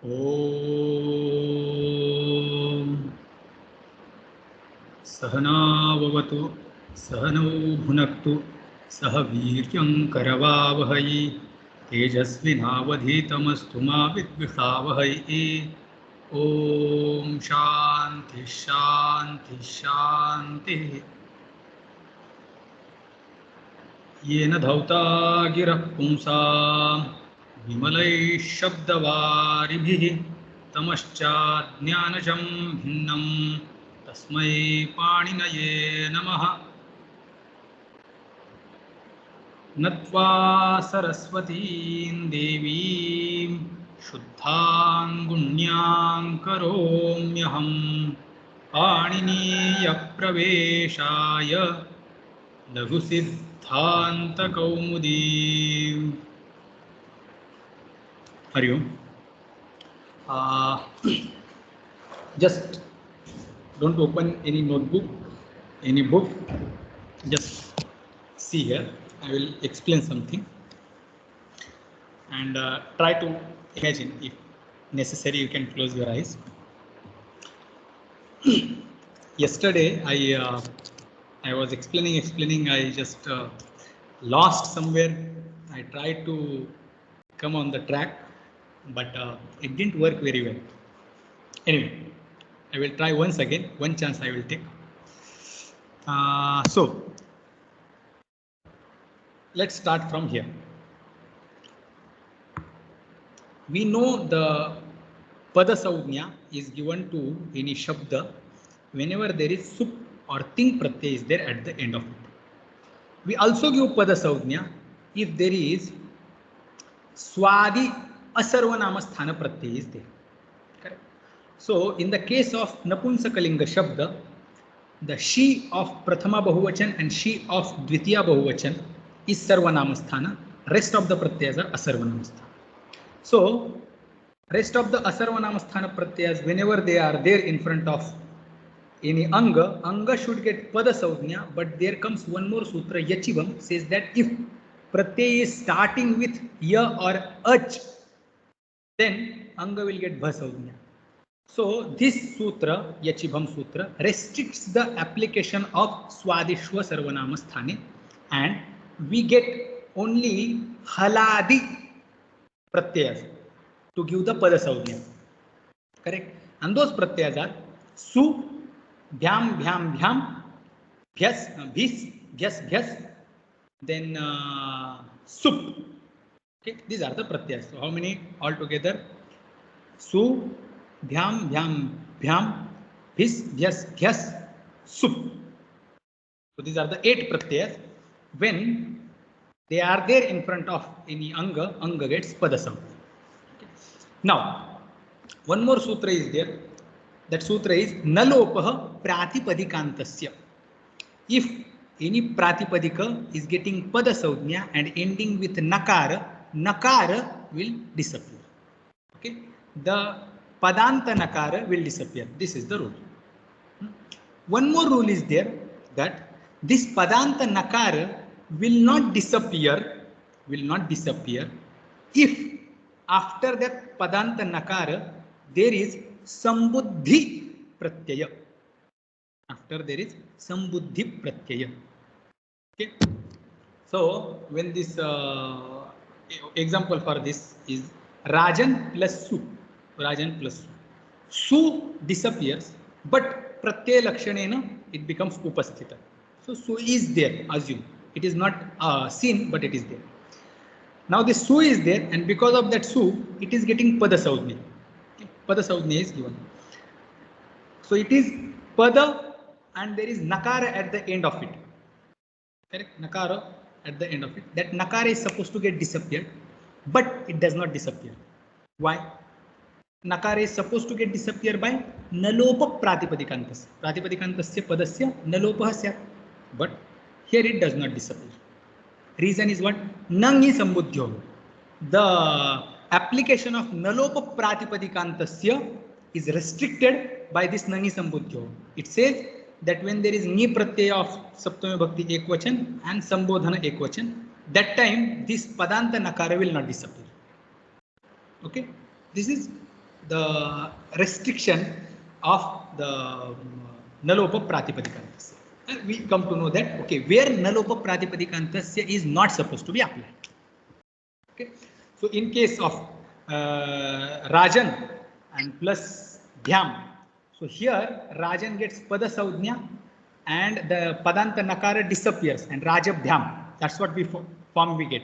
ॐ सहनाववतु सहनौ भुनक्तु सह वीर्यं करवावहै तेजस्विनावधीतमस्तु मा विद्विषावहै। ॐ शान्ति शान्ति शान्तिः। येन धौता गिरः पुंसां विमलैः शब्दवारिभिः तमश्चाज्ञानजं भिन्नं तस्मै पाणिनये नमः। नत्वा सरस्वतीं देवीं शुद्धां गुण्यां करोम्यहं पाणिनीयप्रवेशाय लघुसिद्धान्तकौमुदी। हरि ओम। Just don't open any notebook, any book. Just see here. I will explain something and try to imagine. If necessary, you can close your eyes. Yesterday, I was explaining. I just lost somewhere. I tried to come on the track, but it didn't work very well. Anyway, I will try once again. One chance I will take. So let's start from here. We know the pada saujna is given to any shabda whenever there is sup or ting pratyay is there at the end of it. We also give pada saujna if there is swadi asarvanama sthana pratyay is there. Correct. So in the case of napunsakalinga shabda, the she of prathama bahuvachan and she of dvitiya bahuvachan is sarvanama sthana. Rest of the pratyayas are asarvanama sthana. So rest of the asarvanama sthana pratyayas, whenever they are there in front of any anga should get pada saujna, but there comes one more sutra, yachivam, says that if pratyay is starting with ya or ach, then anga will get bha saujna. So this sutra, yachivam sutra, restricts the application of swadishwa sarvanama sthane, and we get only haladi pratyayas to give the pada saujna. Correct. And those pratyayas are su, bhyam bhyam bhyam, bhyas bhis, bhyas bhyas, then sup. Okay, these are the pratyayas. So how many altogether? Su, bhyam bhyam bhyam, bhis bhyas bhyas, sup. So these are the 8 pratyayas. When they are there in front of any anga gets pada saujna. Okay. Now one more sutra is there. That sutra is nalopah pratipadikantasya. If any pratipadika is getting pada saujna and ending with nakara, nakara will disappear. Okay, the padanta nakara will disappear. This is the rule. One more rule is there, that this padanta nakara will not disappear if after that padanta nakara there is sambuddhi pratyaya. After there is sambuddhi pratyaya. Okay. So when this example for this is Rajan plus Su. Rajan plus Su. Su disappears, but pratyaya lakshanena it becomes upasthita. So Su is there, assume. It is not seen, but it is there. Now this Su is there, and because of that Su, it is getting pada saujna. Okay. Pada saujna is given. So it is pada and there is nakara at the end of it. Correct? Nakara at the end of it. That nakara is supposed to get disappeared, but it does not disappear. Why? Nakara is supposed to get disappear by nalopa pratipadikantasya. Pratipadikantasya padasya nalopah syat. But here it does not disappear. Reason is what? Nangi sambuddhyo. The application of nalopa pratipadikantasya is restricted by this nangi sambuddhyo. It says that when there is ni pratyaya of saptami bhakti ekvachan and sambodhana ekvachan, that time this padanta nakara will not disappear. Okay, this is the restriction of the nalopa pratipadikantasya. We come to know that, okay, where nalopa pratipadikantasya is not supposed to be applied. Okay, so in case of Rajan and plus Dhyam, so here Rajan gets pada saudhnya and the padanta nakara disappears and Rajabdhyam. That's what we form we get.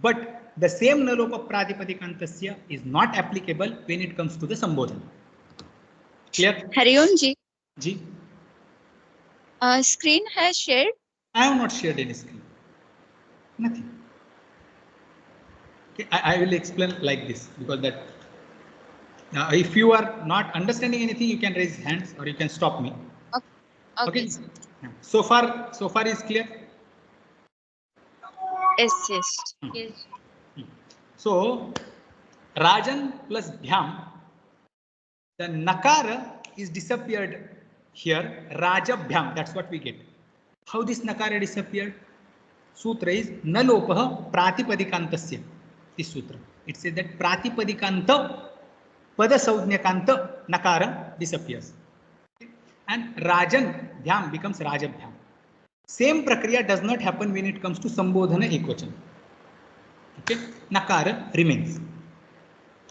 But the same nalopa pratipadikantasya is not applicable when it comes to the sambodhana. Clear? Hariom ji. Ji? Screen has shared. I have not shared any screen. Nothing. Okay, I will explain like this because that if you are not understanding anything, you can raise hands or you can stop me. Okay. So far is clear. Yes. So Rajan plus Dhyam, the nakara is disappeared here. Rajabhyam, that's what we get. How this nakara disappeared? Sutra is nalopah pratipadikantasya. This sutra. It says that pratipadikanta pada saudnyakanta nakara disappears. And Rajan Dhyam becomes Rajabhyam. Same prakriya does not happen when it comes to sambodhana ekvachan. Okay, nakara remains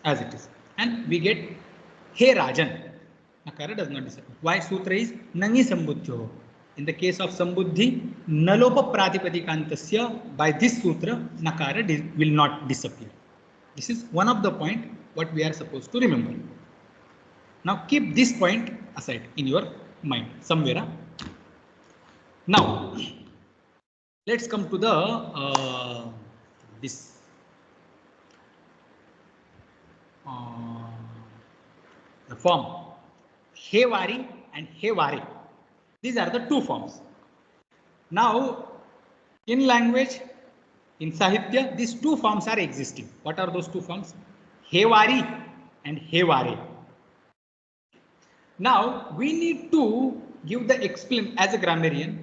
as it is, and we get He Rajan. Nakara does not disappear. Why? Sutra is nangi sambuddhyo. In the case of sambuddhi, nalopa pratipadikantasya, by this sutra, nakara will not disappear. This is one of the point what we are supposed to remember. Now keep this point aside in your mind somewhere. Now let's come to the the form Hevari and Hevare. These are the two forms. Now in language, in Sahitya, these two forms are existing. What are those two forms? Hevari and Hevare. Now we need to give the explain as a grammarian,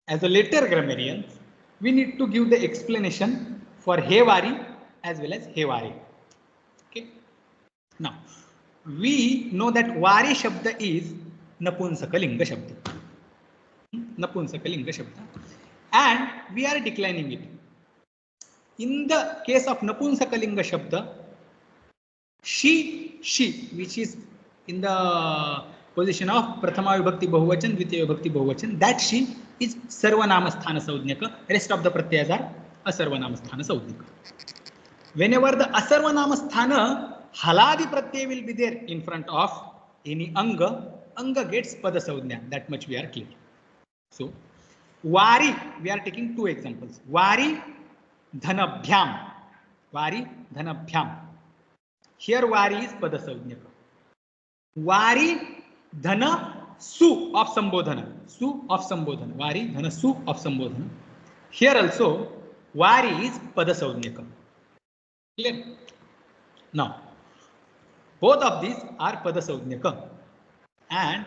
as a later grammarian, we need to give the explanation for Hevari as well as Hevare. Okay. Now we know that Vari Shabda is Napunsakalinga Shabda. Napunsakalinga Shabda. And we are declining it. In the case of Napunsakalinga Shabda, she, which is in the position of Prathama Vibhakti Bahuvachan, Dvitiya Vibhakti Bahuvachan, that she is Sarvanama Sthana Saudnyaka. Rest of the pratyas are Asarvanama Sthana Saudnyaka. Whenever the Asarvanama Sthana Haladi Pratyay will be there in front of any Anga, Anga gets Pada Saudnya. That much we are clear. So, Vari, we are taking two examples. Vari Dhanabhyam. Vari Dhanabhyam. Here Vari is Pada Saudnyaka. Vari Dhana Su of Sambodhana. Su of Sambodhana. Vari Dhana Su of Sambodhana. Here also Vari is Pada Saudnyaka. Clear? Now, both of these are Pada Saudnyaka. And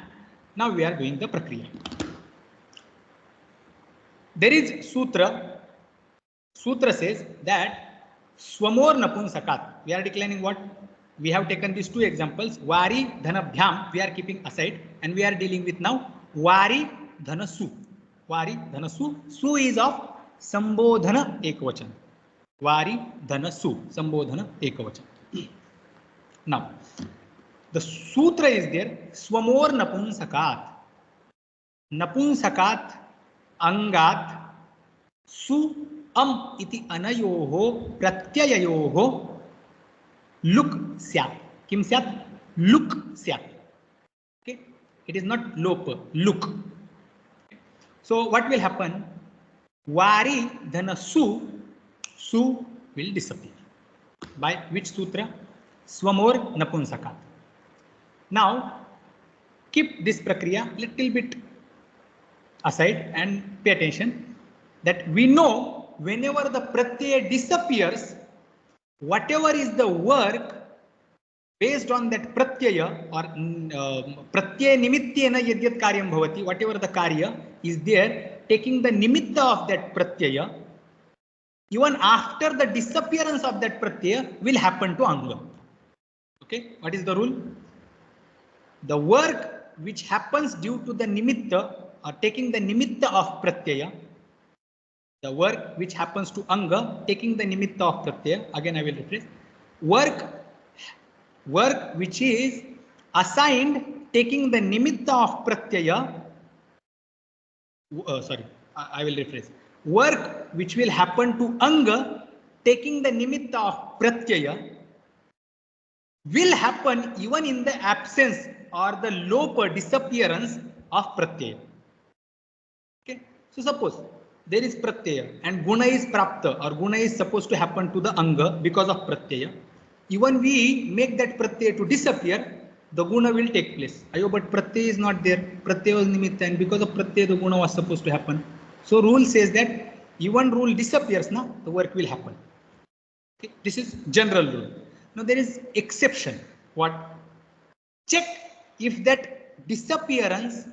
now we are doing the Prakriya. There is Sutra. Sutra says that Swamor Napunsakat. We are declining what? We have taken these two examples. Vari Dhanabhyam we are keeping aside and we are dealing with now Vari Dhanasu. Vari Dhanasu. Su is of Sambodhana Ekvachan. Vari Dhanasu. Sambodhana Ekvachan. Now, the sutra is there. Swamor Napunsakat. Napunsakat Angat Su iti anayoho pratyayayoho Luk syat. Kim syat? Luk syat. Okay. It is not lop. Luk. So what will happen? Vari dhana su. Su will disappear. By which sutra? Swamor Napunsakat. Now keep this prakriya little bit aside and pay attention that we know whenever the pratyaya disappears, whatever is the work based on that pratyaya or pratyaya nimityena yadyat karyam bhavati, whatever the karya is there, taking the nimitta of that pratyaya, even after the disappearance of that pratyaya will happen to anga. Okay, what is the rule? The work which happens due to the nimitta or taking the nimitta of pratyaya, the work which happens to anga taking the nimitta of pratyaya, again I will rephrase, work which is assigned taking the nimitta of pratyaya, I will rephrase, work which will happen to anga taking the nimitta of pratyaya will happen even in the absence or the lopa disappearance of pratyaya. Okay, so suppose there is pratyaya and guna is prapta or guna is supposed to happen to the anga because of pratyaya. Even we make that pratyaya to disappear, the guna will take place. Ayo, but pratyaya is not there. Pratyaya was nimitta, and because of pratyaya the guna was supposed to happen. So rule says that even rule disappears, now the work will happen. Okay, this is general rule. Now there is exception. What? Check if that disappearance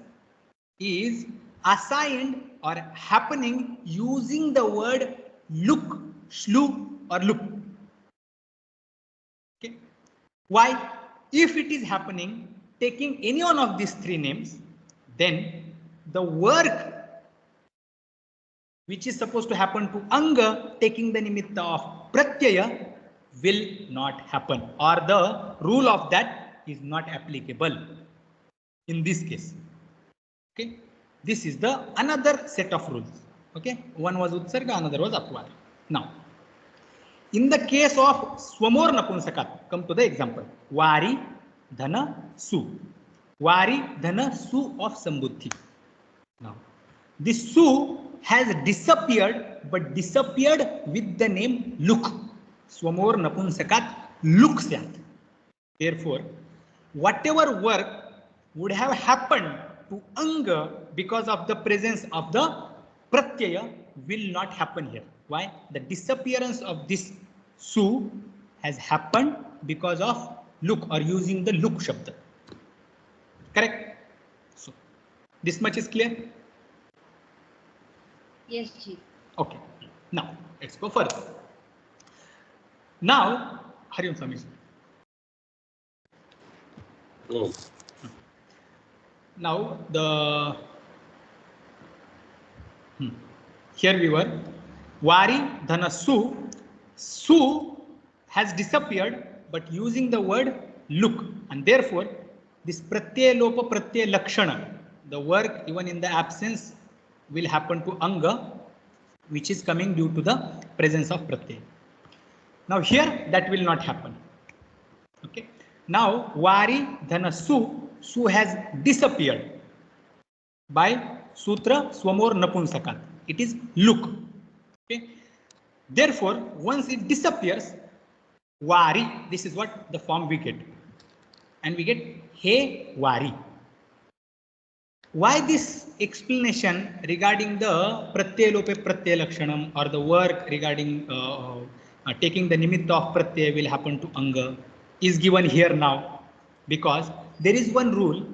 is assigned or happening using the word look, shlu or look. Okay. Why? If it is happening taking any one of these three names, then the work which is supposed to happen to anga taking the nimitta of pratyaya will not happen, or the rule of that is not applicable in this case. Okay, this is the another set of rules. Okay, one was utsarga, another was apvara. Now, in the case of swamor napunsakat, come to the example. Vari, dhana, su. Vari, dhana, su of sambuddhi. Now, this su has disappeared, but disappeared with the name look. Swamor napunsakat look syat. Therefore, whatever work would have happened to anga because of the presence of the pratyaya will not happen here. Why? The disappearance of this su has happened because of look or using the look shabda. Correct? So, this much is clear? Yes, Ji. Okay. Now, let's go further. Now, Hari Om Swami. Oh. Now, here we were. Vari, dhana, su. Su has disappeared, but using the word look. And therefore, this pratyaya lopa pratyaya lakshana, the work even in the absence will happen to anga, which is coming due to the presence of pratyaya. Now here that will not happen. Okay. Now vari, dhana, su has disappeared by sutra swamor napunsakat. It is look. Okay. Therefore, once it disappears, vari, this is what the form we get. And we get he vari. Why this explanation regarding the pratyaya lope pratyaya lakshanam, or the work regarding taking the nimitta of pratyaya will happen to anga is given here now? Because there is one rule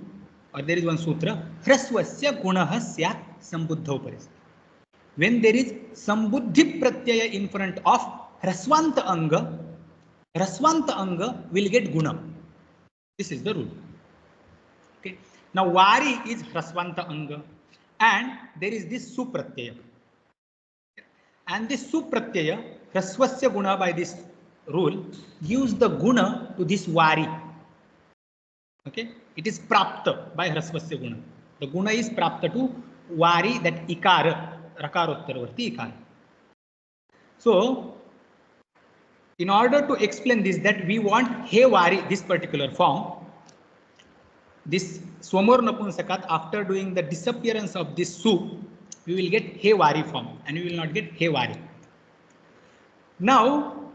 or there is one sutra, hrasvasya gunaha syat sambuddho paris. When there is sambuddhi pratyaya in front of hrasvanta anga will get guna. This is the rule. Okay. Now vari is hrasvanta anga and there is this supratyaya. And this supratyaya, hrasvasya guna by this rule gives the guna to this vari. Okay, it is prapta by hrasvasya guna. The guna is prapta to vari, that ikara, rakarottaravarti ikara. So, in order to explain this, that we want he vari, this particular form, this swamor napunsakat, after doing the disappearance of this su, we will get he vari form and we will not get he vari. Now,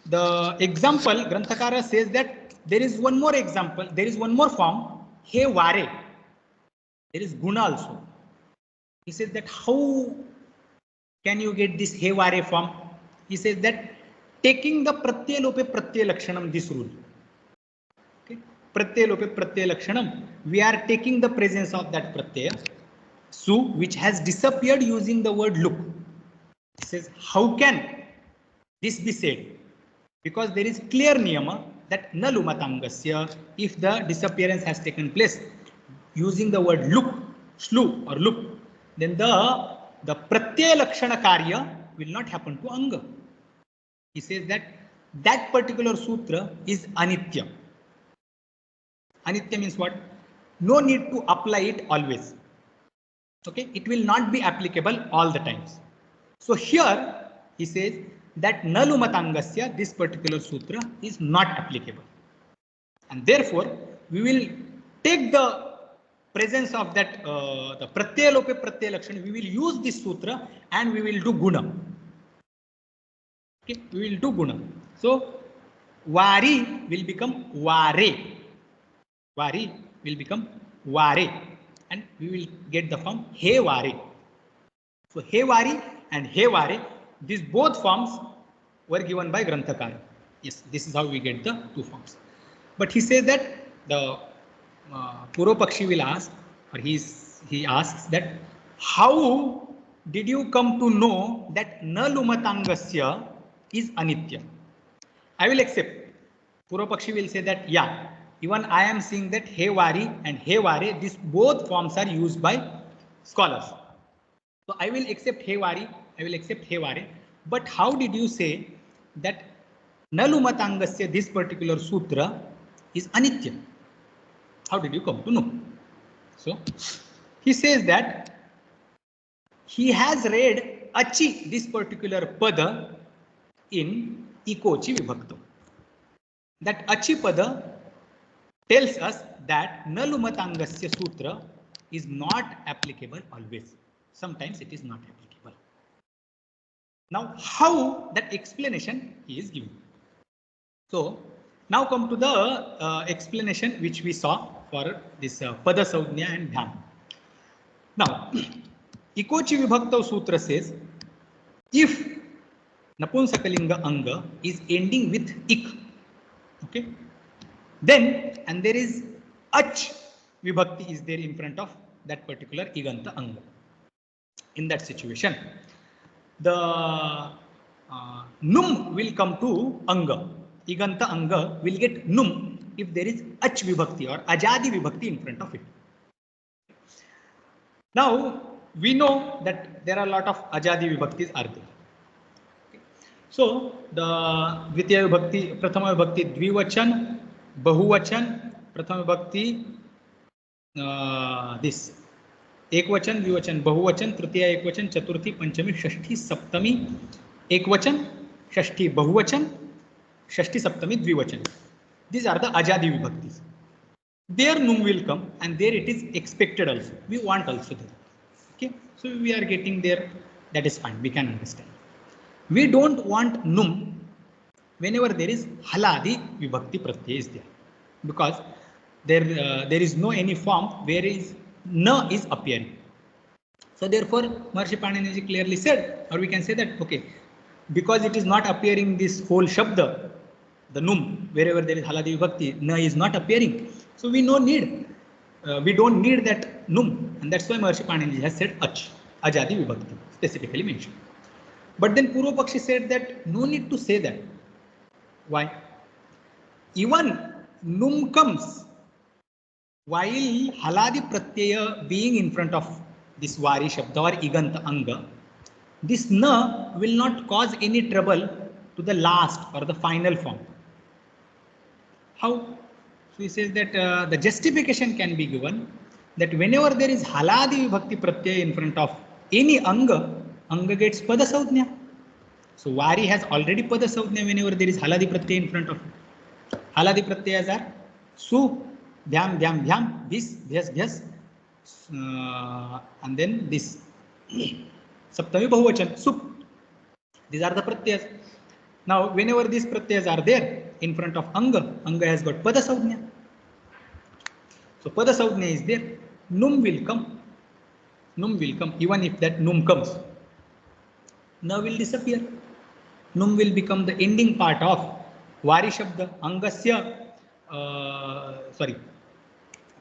the example, Granthakara says that there is one more example, there is one more form, he vare. There is guna also. He says that how can you get this he vare form? He says that taking the pratyaya lope pratyaya lakshanam, this rule. Okay. Pratyaya lope pratyaya lakshanam, we are taking the presence of that pratyaya su, which has disappeared using the word look. He says, how can this be said? Because there is clear niyama that nalumatangasya, if the disappearance has taken place using the word look, slu or look, then the pratyaya lakshana karya will not happen to anga. He says that that particular sutra is anitya. Anitya means what? No need to apply it always. Okay, it will not be applicable all the times. So here he says that nalumatangasya, this particular sutra is not applicable, and therefore we will take the presence of that the pratyaya lope pratyaya lakshana, we will use this sutra and we will do guna. Okay, we will do guna. So vari will become vare. Vari will become vare, and we will get the form he vare. So he vari and he vare, these both forms were given by Granthakara. Yes, this is how we get the two forms. But he says that the Purvapakshi will ask, or he asks that how did you come to know that nalumatangasya is anitya? I will accept. Purvapakshi will say that yeah, even I am seeing that he vari and he vare, these both forms are used by scholars. So I will accept he vari, I will accept he vare. But how did you say that nalumatangasya, this particular sutra, is anitya? How did you come to know? So he says that he has read achi, this particular pada, in ikochi vibhakta. That achi pada tells us that nalumatangasya sutra is not applicable always. Sometimes it is not applicable. Now, how that explanation he is giving. So, now come to the explanation which we saw for this pada saudhnya and dhyan. Now, ikochi vibhakta sutra says, if napunsakalinga anga is ending with ik, okay, then, and there is ach vibhakti is there in front of that particular iganta anga. In that situation, the num will come to anga. Iganta anga will get num if there is ach vibhakti or ajadi vibhakti in front of it. Now we know that there are a lot of ajadi vibhaktis are there. So the dvitiya vibhakti, prathama vibhakti dvivachan, bahuvachan, prathama vibhakti this ekvachan, dvivachan, bahuvachan, tritiya ekvachan, chaturthi, panchami, shashti, saptami, ekvachan, shashti, bahuvachan, shashti, saptami, dvivachan. These are the ajadi vibhaktis. There num will come, and there it is expected also. We want also there. Okay, so we are getting there. That is fine. We can understand. We don't want num whenever there is haladi vibhakti pratyay is there, because there is no any form where is na is appearing. So therefore, Maharishi Panini clearly said, or we can say that okay, because it is not appearing this whole shabda, the num, wherever there is haladi vibhakti, na is not appearing. So we no need, we don't need that num, and that's why Maharishi Panini has said ach, ajadi vibhakti, specifically mentioned. But then Purvapakshi said that no need to say that. Why? Even num comes while haladi pratyaya being in front of this vari shabda or iganta anga. This na will not cause any trouble to the last or the final form. How? So he says that the justification can be given that whenever there is haladi vibhakti pratyaya in front of any anga, anga gets pada saudhnya. So vari has already pada saudhnya whenever there is haladi pratyaya in front of it. Haladi pratyayas are su, dhyam, dhyam, dhyam, this, bhyas, and then this. Saptami bahuvachan, sup. These are the pratyayas. Now, whenever these pratyayas are there in front of anga, anga has got pada saudhnya. So pada saudhnya is there. Num will come. Num will come. Even if that num comes, na will disappear. Num will become the ending part of vari shabda. Angasya,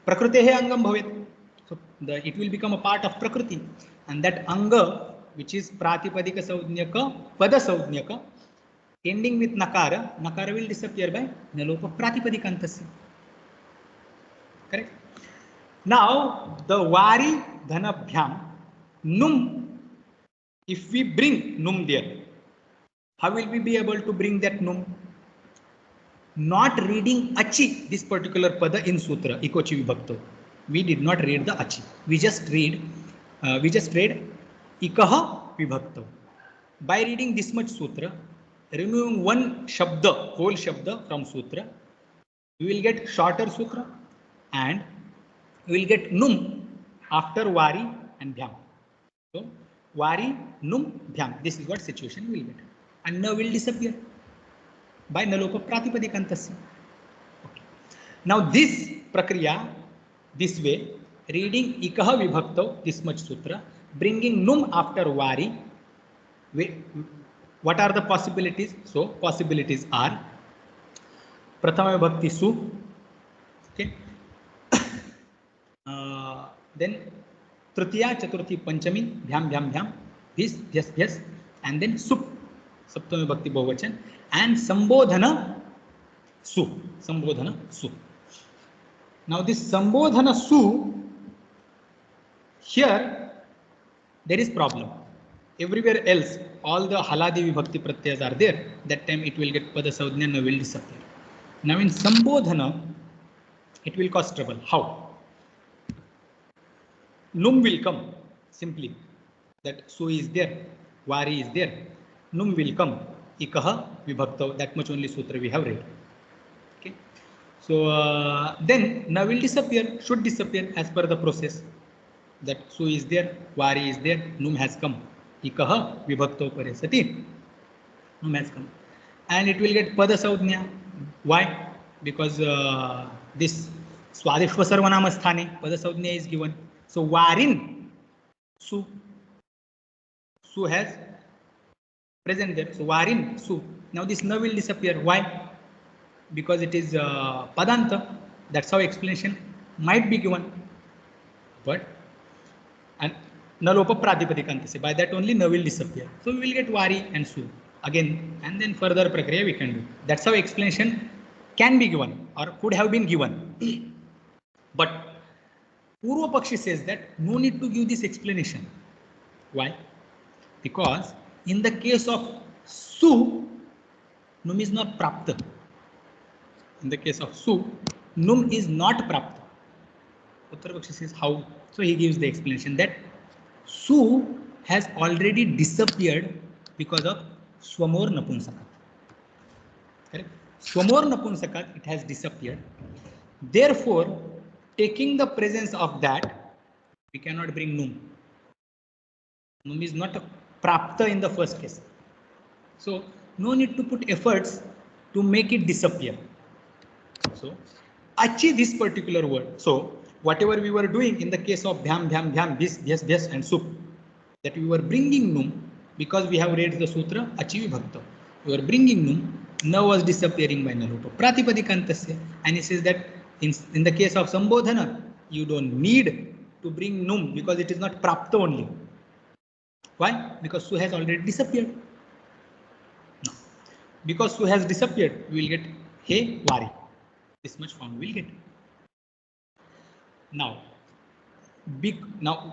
prakrutehe angam bhavet. So it will become a part of prakriti, and that anga, which is pratipadika saudhnyaka, pada saudhnyaka, ending with nakara, nakara will disappear by nalopa pratipadikantasi. Correct? Now the vari dhanabhyam num, if we bring num there, how will we be able to bring that num? Not reading achi, this particular pada in sutra, ikochi vibhakto. We did not read the achi. We just read ikaha vibhakto. By reading this much sutra, removing one shabda, whole shabda from sutra, we will get shorter sutra and we will get num after vari and bhyam. So vari, num, bhyam. This is what situation we will get. And na will disappear by nalopa pratipadikantasi. Okay. Now this prakriya, this way, reading ikaha vibhakto, this much sutra, bringing num after vari. What are the possibilities? So possibilities are prathama vibhakti su, okay, then tritiya, chaturthi, panchami, bhyam, bhyam, bhyam, this, yes, yes, and then sup, saptami vibhakti bahuvachan, and sambodhana su, sambodhana su. Now this sambodhana su, here there is problem. Everywhere else, all the haladi vibhakti pratyas are there. That time it will get pada saudhnya, no will disappear. Now in sambodhana, it will cause trouble. How? Num will come simply. That su is there, vari is there. Num will come. Ikaha vibhakta. That much only sutra we have read. Okay. So then na will disappear, should disappear as per the process. That su is there, vari is there, num has come. Ikaha vibhakto pare sati, num has come. And it will get pada saudhnya. Why? Because this swadishva sarvanama sthane, pada saudhnya is given. So varin, su has present there. So varin, su. Now this na will disappear. Why? Because it is padanta. That's how explanation might be given. But and nalopa pratipadikantase, by that only na will disappear. So we will get vari and su again, and then further prakriya we can do. That's how explanation can be given or could have been given. But Purva Pakshi says that no need to give this explanation. Why? Because in the case of su, num is not prapta. In the case of su, num is not prapta. Uttara Pakshi says how? So he gives the explanation that su has already disappeared because of swamor napunsakat. Correct? Swamor napunsakat, it has disappeared. Therefore, taking the presence of that, we cannot bring num. Num is not prapta in the first case. So no need to put efforts to make it disappear. So achi, this particular word. So whatever we were doing in the case of bhyam, bhyam, bhyam, bis, yes, yes, and sup, that we were bringing num because we have read the sutra achi vibhakta. We were bringing num, na was disappearing by nalopa pratipadikantase, and he says that in the case of sambodhana, you don't need to bring num because it is not prapta only. Why? Because su has already disappeared. No. Because su has disappeared, we will get he vari. This much form we will get. Now,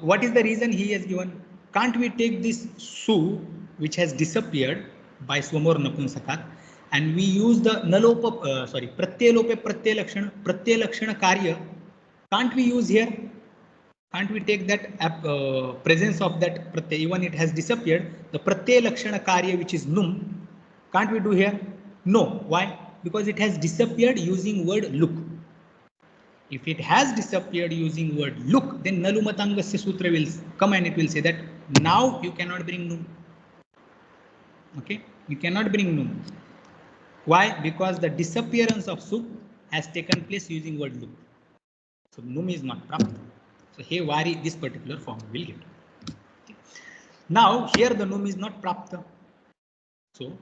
what is the reason he has given? Can't we take this su, which has disappeared by swamor napunsakat, and we use the nalopa, pratyalope pratyalakshana karya? Can't we use here? Can't we take that presence of that pratyay, even it has disappeared, the pratyalakshana karya, which is num, can't we do here? No. Why? Because it has disappeared using word look. If it has disappeared using word look, then nalumatangasya sutra will come and it will say that now you cannot bring num. Okay, you cannot bring num. Why? Because the disappearance of su has taken place using word look. So num is not prapta. So he vari, this particular form will get. Okay. Now here the num is not prapta. So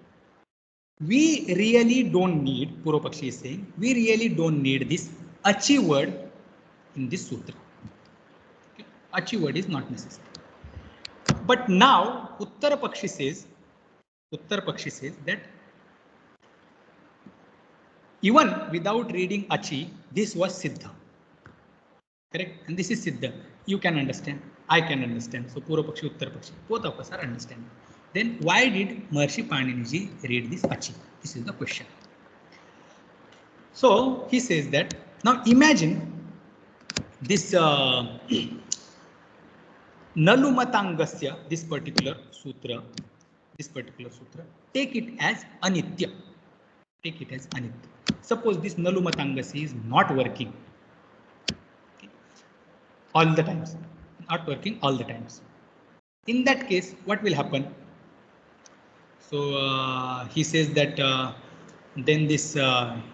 we really don't need, Purva Pakshi is saying, we really don't need this achi word in this sutra. Okay. Achi word is not necessary. But now Uttara Pakshi says that Even without reading achi, this was siddha. Correct? And this is siddha. You can understand. I can understand. So Purva Pakshi, Uttar Pakshi, both of us are understanding. Then why did Maharshi Paniniji read this achi? This is the question. So he says that, now imagine this Nalumatangasya, this particular sutra, take it as anitya. Take it as anitya. Suppose this Nalumatangasya is not working all the times, not working all the times. In that case, what will happen? So he says that then this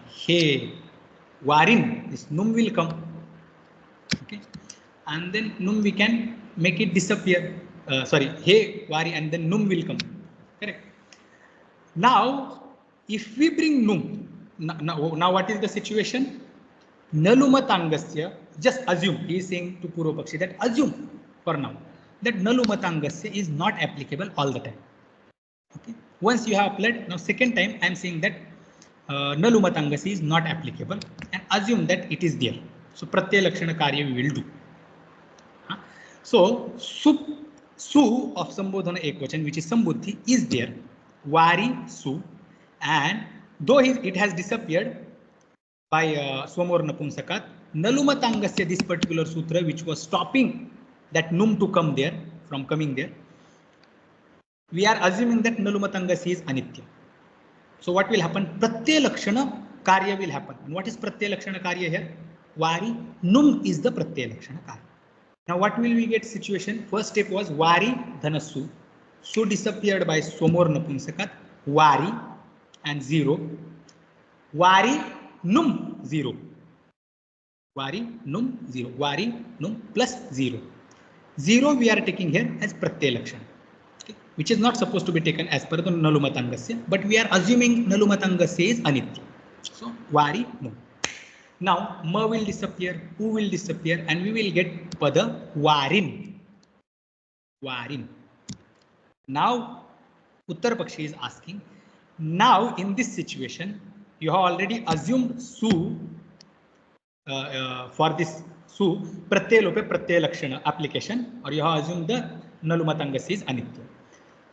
he warin, this num will come. Okay, and then num we can make it disappear. Sorry, he vari and then num will come. Correct. Now, if we bring num, now what is the situation? Nalumatangasya, just assume, he is saying to Purva Pakshi that assume for now that Nalumatangasya is not applicable all the time. Okay. Once you have applied, now second time I am saying that Nalumatangasya is not applicable and assume that it is there. So Pratyaya Lakshana Karya we will do. So su of Sambodhana Ekvachan, which is Sambuddhi, is there. Vari su, and though it has disappeared by Swamor Napunsakat, Nalumatangasya, this particular sutra which was stopping that num to come there, from coming there, we are assuming that Nalumatangasya is anitya. So what will happen? Pratyaya Lakshana Karya will happen. And what is Pratyaya Lakshana Karya here? Vari, num is the Pratyaya Lakshana Karya. Now what will we get situation? First step was Vari Dhanasu. So disappeared by Swamor Napunsakat, Vari and 0. Vari num 0. Vari num 0. Vari num plus 0. 0 we are taking here as Pratyaya Lakshana, okay, which is not supposed to be taken as per the Nalumatangasya, but we are assuming Nalumatangasya is anitya. So Vari num. Now ma will disappear, u will disappear, and we will get pada Varin. Varin. Now Uttar Pakshi is asking, now in this situation you have already assumed su for this su pratyaya lope pratyaya lakshana application, or you have assumed the Nalumatangasya is anitya,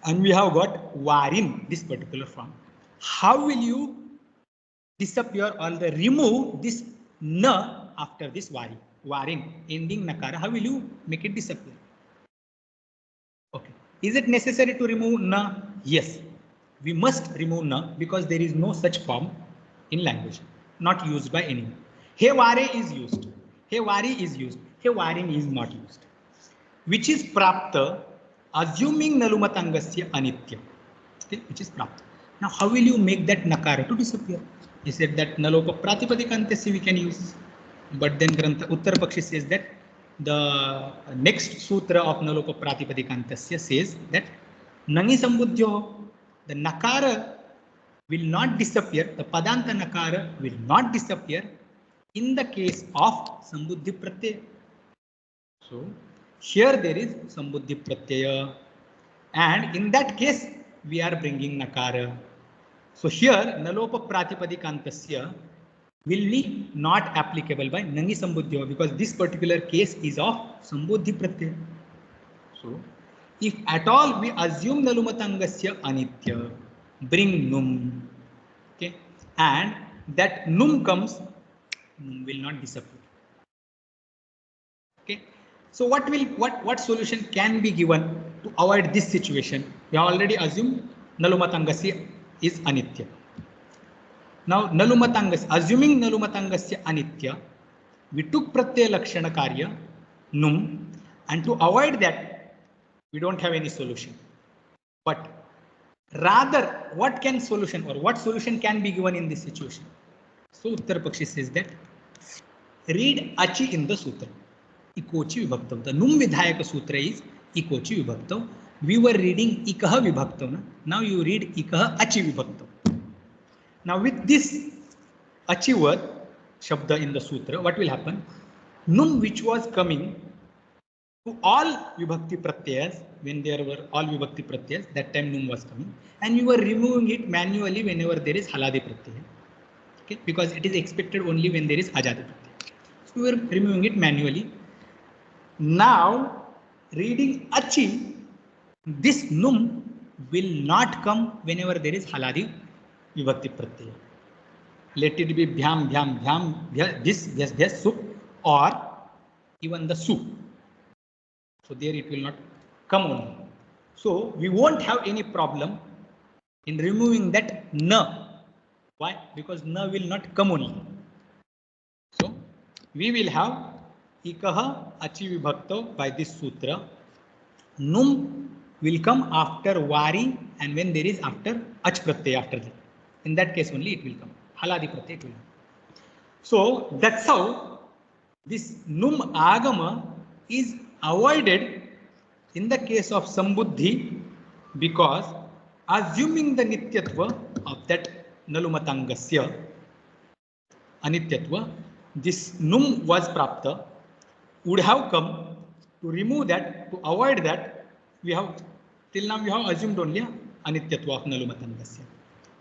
and we have got Varin, this particular form. How will you disappear or remove this na after this Vari? Varin, ending nakara, how will you make it disappear? Okay. Is it necessary to remove na? Yes. We must remove na because there is no such form in language, not used by anyone. He vare is used. He vari is used. He varin is not used. Which is prapta, assuming Nalumatangasya anitya. Okay, which is prapta. Now, how will you make that nakara to disappear? He said that Nalopa Pratipadikantasya we can use. But then Grantha Uttar Pakshi says that the next sutra of Nalopa Pratipadikantasya says that Nangi Sambuddhyo, the nakara will not disappear, the Padanta nakara will not disappear in the case of Sambuddhi Pratyaya. So here there is Sambuddhi Pratyaya, and in that case we are bringing nakara. So here Nalopa Pratipadikantasya will be not applicable by Nangi Sambuddhyo because this particular case is of Sambuddhi Pratyaya. So if at all we assume Nalumatangasya anitya, bring num, okay, and that num comes, num will not disappear. Okay, so what solution can be given to avoid this situation? We have already assumed Nalumatangasya is anitya. Now Nalumatangasya, assuming Nalumatangasya anitya, we took Pratyaya Lakshana Karya num, and to avoid that we don't have any solution. But rather, what solution can be given in this situation? So Uttar Pakshi says that read achi in the sutra. Ikochi vibhaktav. The num vidhayaka sutra is ikochi vibhaktav. We were reading ikaha vibhaktav. Now you read ikaha achi vibhaktav. Now with this achi word, shabda in the sutra, what will happen? Num which was coming to all vibhakti pratyayas, when there were all vibhakti pratyayas, that time num was coming, and you were removing it manually whenever there is haladi pratyaya. Okay, because it is expected only when there is ajadi pratyaya. So we are removing it manually. Now reading achi, this num will not come whenever there is haladi vibhakti pratyaya. Let it be bhyam, bhyam, bhyam, this, sup, or even the su. So there it will not come only. So we won't have any problem in removing that na. Why? Because na will not come only. So we will have ikaha achi vibhakto by this sutra. Num will come after vari, and when there is after ach pratyaya after that. In that case only it will come. Haladi pratyaya it will come. So that's how this num agama is avoided in the case of sambuddhi, because assuming the nityatva of that nalumatangasya anityatva, this num was prapta would have come. To remove that, to avoid that, we have till now we have assumed only anityatva of nalumatangasya.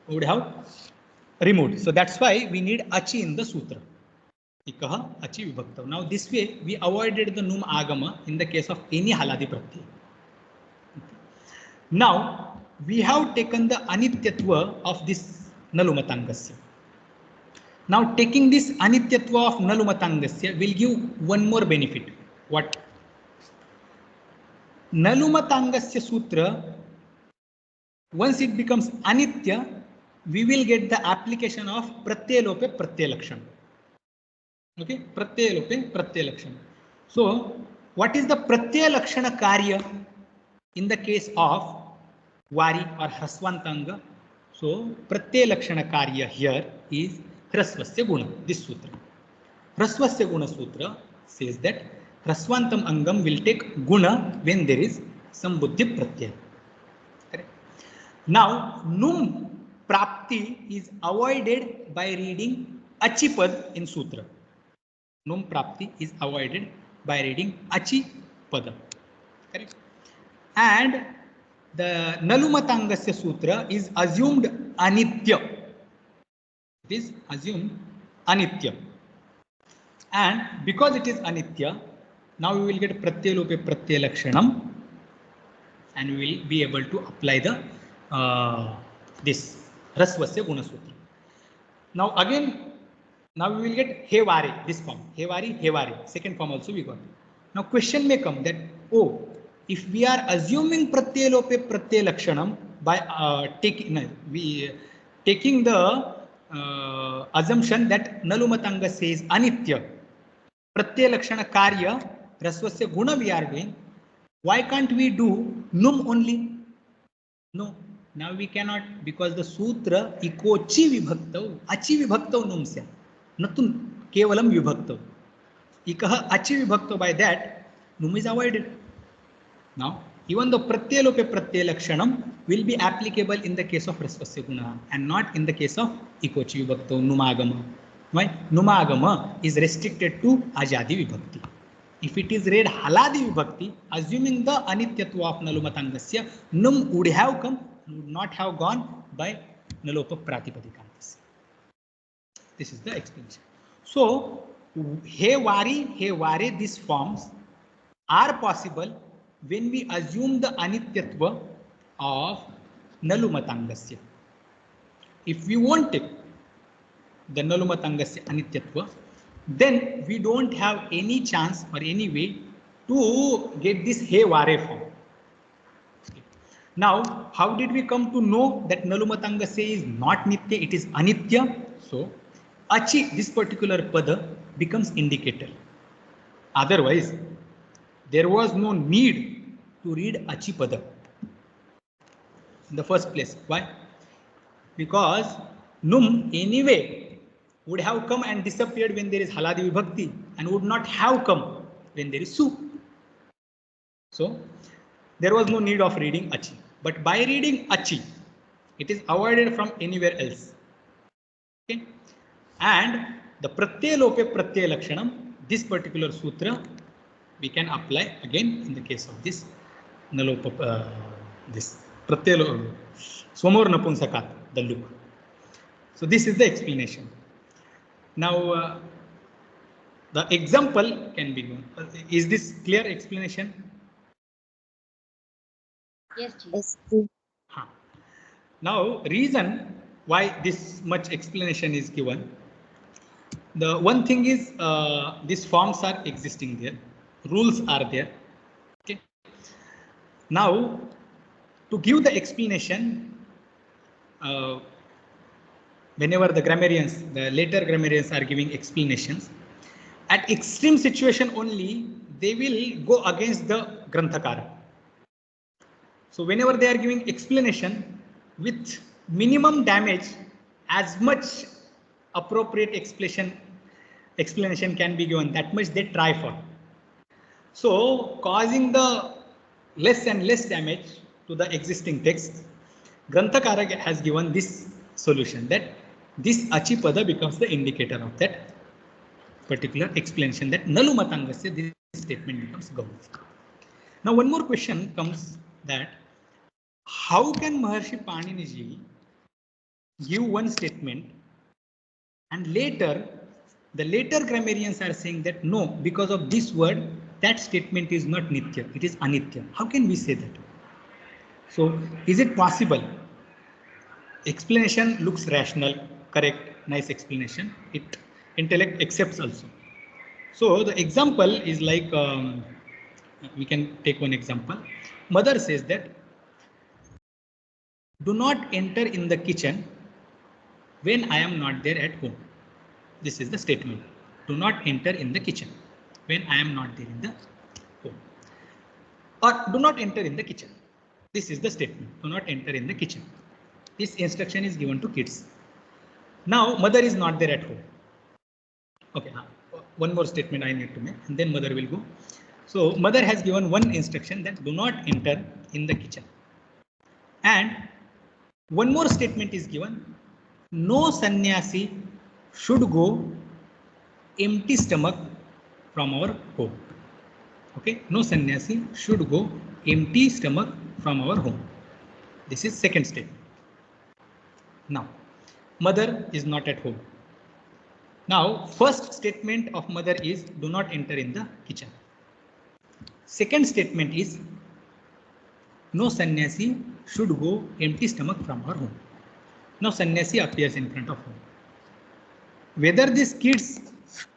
We would have removed. So that's why we need achi in the sutra. Ikaha achi vibhakta. Now this way we avoided the num agama in the case of any haladi pratyaya. Now we have taken the anityatva of this nalumatangasya. Now taking this anityatva of nalumatangasya will give one more benefit. What? Nalumatangasya sutra, once it becomes anitya, we will get the application of pratyaya lope pratyaya lakshana. Okay, pratyaya lope pratyaya lakshana. So what is the pratyaya lakshana karya in the case of vari or hraswantanga? So pratyaya lakshana karya here is hrasvasya guna, this sutra. Hrasvasya guna sutra says that hraswantam angam will take guna when there is sambuddhi pratyaya. Correct? Now num prapti is avoided by reading achipad in sutra. Num prapti is avoided by reading achi pada. Correct? And the nalumatangasya sutra is assumed anitya. It is assumed anitya. And because it is anitya, now we will get pratyaya lope pratyaya lakshanam, and we will be able to apply the this hrasvasya guna sutra. Now again, now we will get hevari, this form, hevari, second form also we got. Now question may come that, oh, if we are assuming pratyaya lope pratyaya lakshanam by taking the assumption that nalumatanga says anitya, pratyaya lakshana karya rasvasya guna we are doing, why can't we do num only? No, now we cannot, because the sutra ikochi vibhaktau, achi vibhaktau numsya, natun kevalam vibhaktau. Ikaha achi vibhaktau, by that num is avoided. Now even though pratyaya lope pratyaya lakshanam will be applicable in the case of rasvasya guna and not in the case of ikochi vibhaktau numagama. Why? Numagama is restricted to ajadi vibhakti. If it is read haladi vibhakti, assuming the anityatva of nalumatangasya, num would have come, would not have gone by nalopa pratipadikantasya. This is the explanation. So hevari, these forms are possible when we assume the anityatva of nalumatangasya. If we won't take the nalumatangasya anityatva, then we don't have any chance or any way to get this hevari form. Okay. Now, how did we come to know that nalumatangasya is not nitya, it is anitya? So achi, this particular pada, becomes indicator. Otherwise, there was no need to read achi pada in the first place. Why? Because num anyway would have come and disappeared when there is haladi vibhakti and would not have come when there is su. So there was no need of reading achi. But by reading achi, it is avoided from anywhere else. Okay? And the pratyaya lope pratyaya lakshanam, this particular sutra, we can apply again in the case of this nalopa, this pratyaya swamor napunsakat, the look. So this is the explanation. Now, the example can be given. Is this clear explanation? Yes, Yes. Huh. Now, reason why this much explanation is given. The one thing is these forms are existing there, rules are there. Okay. Now, to give the explanation, whenever the grammarians, the later grammarians are giving explanations, at extreme situation only, they will go against the Granthakara. So whenever they are giving explanation with minimum damage, as much appropriate explanation can be given, that much they try for. So causing the less and less damage to the existing text, Granthakara has given this solution, that this Achipada becomes the indicator of that particular explanation, that Nalu Matangasya, this statement becomes Gauru. Now one more question comes, that how can Maharshi Paniniji give one statement and later the later grammarians are saying that no, because of this word, that statement is not Nitya, it is Anitya. How can we say that? So is it possible? Explanation looks rational, correct, nice explanation. It intellect accepts also. So the example is like, we can take one example. Mother says that, do not enter in the kitchen when I am not there at home. This is the statement. Do not enter in the kitchen when I am not there in the home. Or do not enter in the kitchen. This is the statement. Do not enter in the kitchen. This instruction is given to kids. Now mother is not there at home. Okay, one more statement I need to make, and then mother will go. So mother has given one instruction, that do not enter in the kitchen. And one more statement is given, no sannyasi should go empty stomach from our home. Okay, no sannyasi should go empty stomach from our home. This is second statement. Now, mother is not at home. Now, first statement of mother is, do not enter in the kitchen. Second statement is, no sannyasi should go empty stomach from our home. Now sannyasi appears in front of home. Whether these kids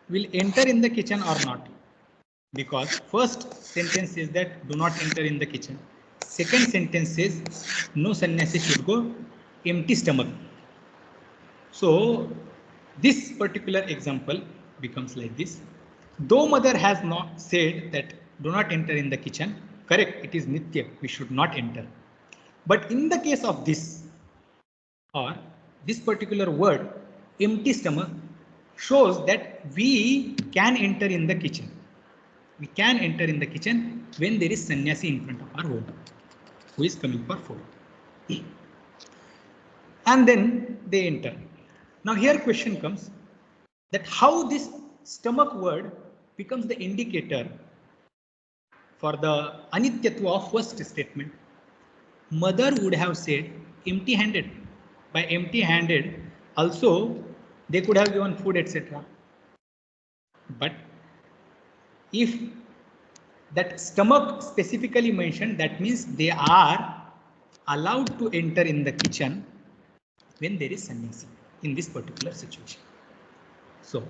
will enter in the kitchen or not, because first sentence says that do not enter in the kitchen. Second sentence says no sannyasi should go empty stomach. So this particular example becomes like this. Though mother has not said that do not enter in the kitchen, correct, it is Nitya, we should not enter. But in the case of this, or this particular word, empty stomach, shows that we can enter in the kitchen. We can enter in the kitchen when there is sannyasi in front of our home, who is coming for food. And then they enter. Now here question comes, that how this stomach word becomes the indicator for the anityatva of first statement. Mother would have said empty-handed. By empty-handed, also they could have given food, etc. But if that stomach specifically mentioned, that means they are allowed to enter in the kitchen when there is sannyasi in this particular situation. So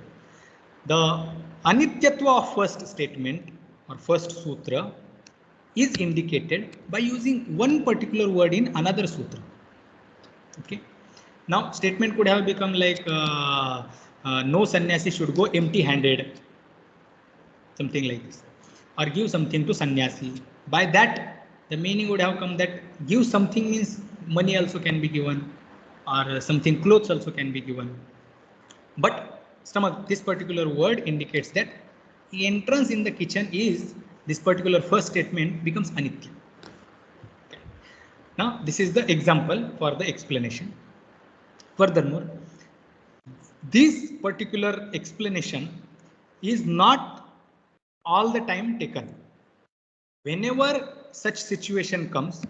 the anityatva of first statement or first sutra is indicated by using one particular word in another sutra. Okay. Now statement could have become like no sannyasi should go empty-handed, something like this, or give something to sannyasi. By that, the meaning would have come that give something means money also can be given, or something, clothes also can be given. But stomach, this particular word indicates that the entrance in the kitchen is this particular first statement becomes anitya. Okay. Now this is the example for the explanation. Furthermore, this particular explanation is not all the time taken. Whenever such situation comes,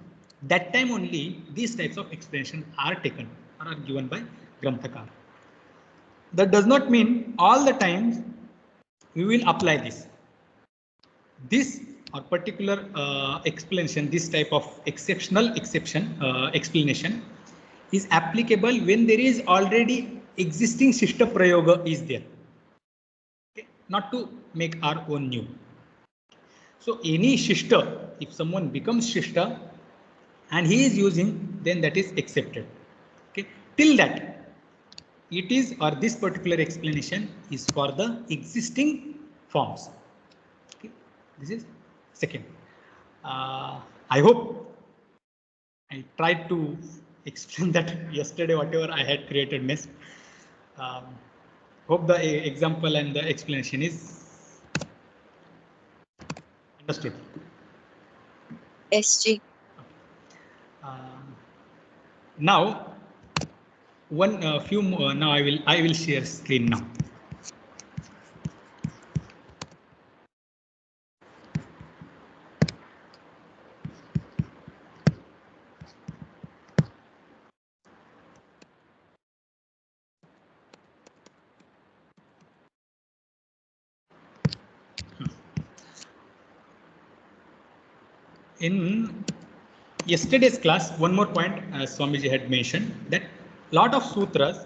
that time only these types of explanation are taken or are given by Granthakara. that does not mean all the times we will apply this. This or particular explanation, this type of exceptional explanation is applicable when there is already existing Shishta Prayoga is there. Okay? Not to make our own new. So any Shishta, if someone becomes Shishta and he is using, then that is accepted. Okay? Till that, it is or this particular explanation is for the existing forms. Okay? This is second. I hope I tried to explain that yesterday, whatever I had created mess. Hope the example and the explanation is understood. SG. Now, few more. Now I will share screen now. In yesterday's class, one more point, as Swamiji had mentioned, that lot of sutras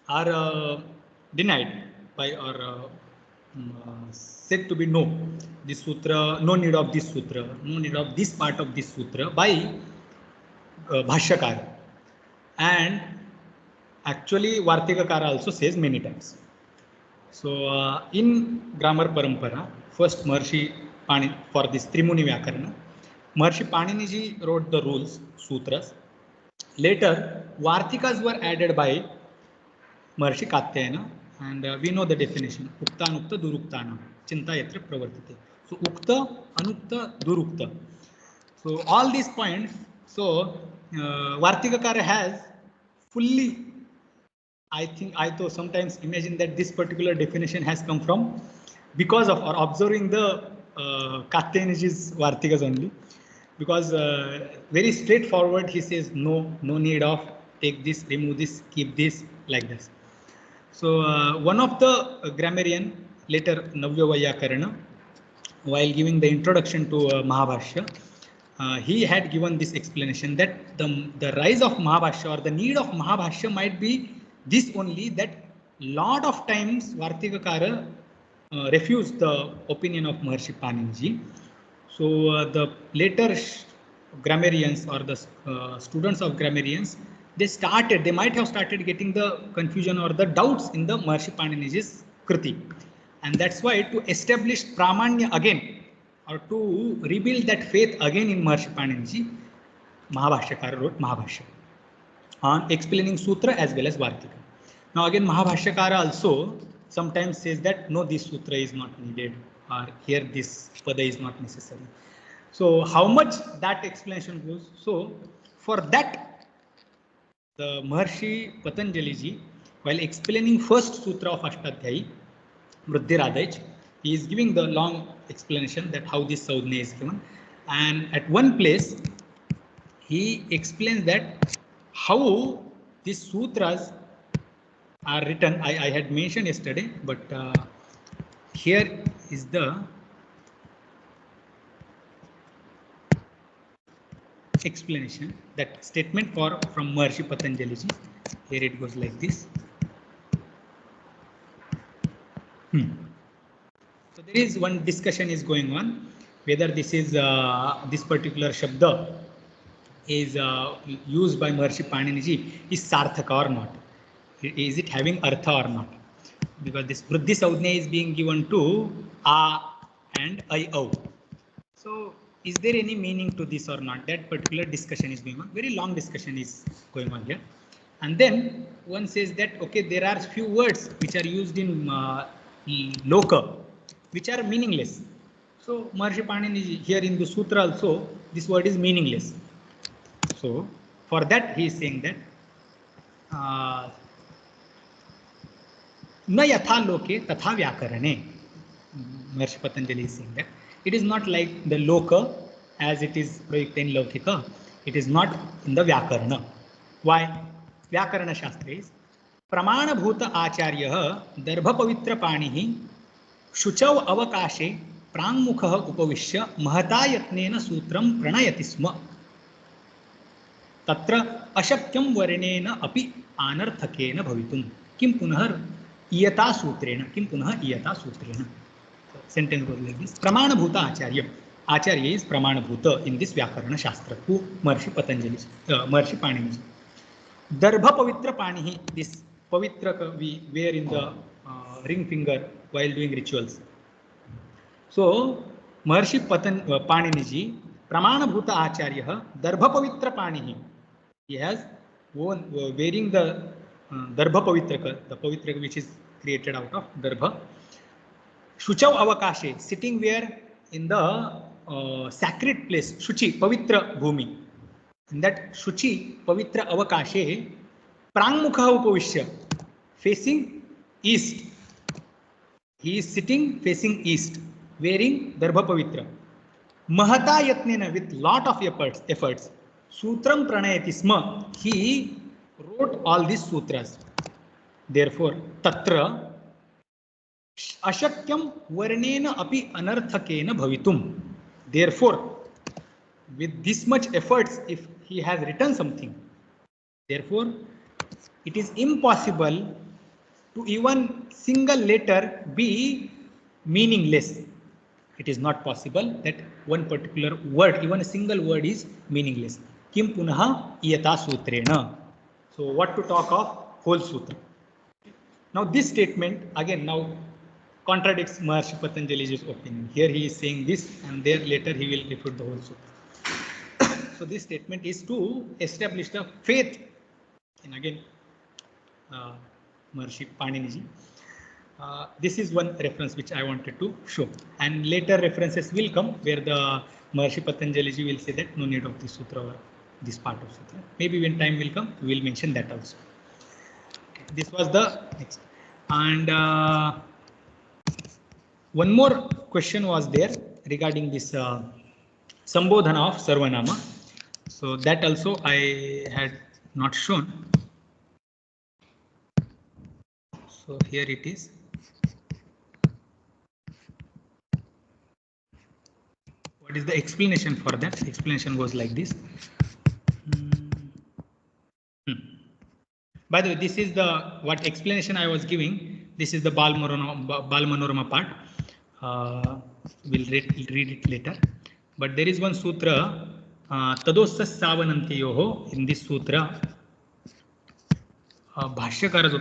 are denied by or said to be no. This sutra, no need of this sutra, no need of this part of this sutra by Bhashyakara. And actually, Vartikakara also says many times. So in grammar parampara, first Maharishi Panini for this Trimuni Vyakarana, Maharishi Panini wrote the rules, sutras. Later, Vartikas were added by Maharishi Katyayana, and we know the definition: Ukta, Anukta, Duruktanam, Chinta Yatra Pravartate. So Ukta, Anukta, Durukta. So all these points. So Vartikakara has fully. I think I thought sometimes imagine that this particular definition has come from because of or observing the Katyayanaji's Vartikas only, because very straightforward he says no need of take this, remove this, keep this, like this. So one of the grammarian, later Navya Vyakarana, while giving the introduction to Mahabhashya, he had given this explanation that the rise of Mahabhashya or the need of Mahabhashya might be this only, that lot of times Vartikakara refused the opinion of Maharishi Panini. So the later grammarians or the students of grammarians, they might have started getting the confusion or the doubts in the Maharishi Panini's Kriti. And that's why to establish Pramanya again, or to rebuild that faith again in Maharishi Panini, Mahabhashyakara wrote Mahabhashya on explaining Sutra as well as Vartika. Now again, Mahabhashyakara also sometimes says that no, this Sutra is not needed, or here this Pada is not necessary. So how much that explanation goes? So for that, the Maharishi Patanjali, while explaining first Sutra of Ashtadhyayi, Vriddhiradaj, he is giving the long explanation that how this Saudhna is given. And at one place, he explains that how these sutras are written. I had mentioned yesterday, but here is the explanation, that statement from Maharishi Patanjali. Here it goes like this. So there is one discussion is going on whether this is this particular shabda is used by Maharishi Panini is sarthaka or not. Is it having artha or not? Because this Vriddhi Saudhna is being given to a and I-O. So is there any meaning to this or not? That particular discussion is going on. Very long discussion is going on here. And then one says that, okay, there are few words which are used in loka, which are meaningless. So Maharishi Panini here in the sutra also, this word is meaningless. So for that he is saying that na yatha loke tatha vyakarane. Maharishi Patanjali is saying that it is not like the loka as it is prayukta in laukika. It is not in the vyakarana. Why? Vyakarana Shastra is प्रमाणभूत आचार्यः दर्भपवित्रपाणिः शुचौ अवकाशे प्राङ्मुखः उपविश्य महता यत्नेन सूत्रं प्रणयति स्म। तत्र अशक्यं वर्णेन अपि आनर्थकेन भवितुं किं पुनः इयता सूत्रेण sentence goes like this. Pramanabhuta Acharya. Acharya is Pramanabhuta in this Vyakarana Shastra. Who? Maharishi Patanjali, Maharishi Panini. Darbha Pavitra Panihi. This Pavitra we wear in the ring finger while doing rituals. So Maharishi Paniniji, Pramanabhuta Acharya, Darbha Pavitra Panihi. He has wearing the Darbha Pavitraka, the Pavitraka which is created out of Darbha. Shuchau Avakashe, sitting where in the sacred place, Shuchi, Pavitra Bhumi. In that Shuchi, Pavitra Avakashe, Prangmukha Upavishya, facing east. He is sitting facing east, wearing Darbha Pavitra. Mahata Yatnena, with lot of efforts, Sutram Pranayati Sma, he wrote all these sutras. Therefore, Tatra Ashakyam Varnena api anarthakena bhavitum. Therefore, with this much efforts, if he has written something, therefore, it is impossible to even single letter be meaningless. It is not possible that one particular word, even a single word, is meaningless. Kim punaha iyata sutrena. So, what to talk of whole sutra? Now, this statement again now contradicts Maharishi Patanjali's opinion. Here he is saying this, and there later he will refute the whole sutra. So this statement is to establish the faith in again Maharishi Paniniji. This is one reference which I wanted to show, and later references will come where the Maharishi Patanjaliji will say that no need of this sutra or this part of sutra. Maybe when time will come, we will mention that also. Okay, this was the next, and one more question was there regarding this Sambodhana of Sarvanama. So that also I had not shown. So here it is. What is the explanation for that? The explanation goes like this. By the way, this is the what explanation I was giving. This is the Balmanorama part. We'll read it later. But there is one sutra, Tadosas Savananteyoho. In this sutra, Bhashyakara's,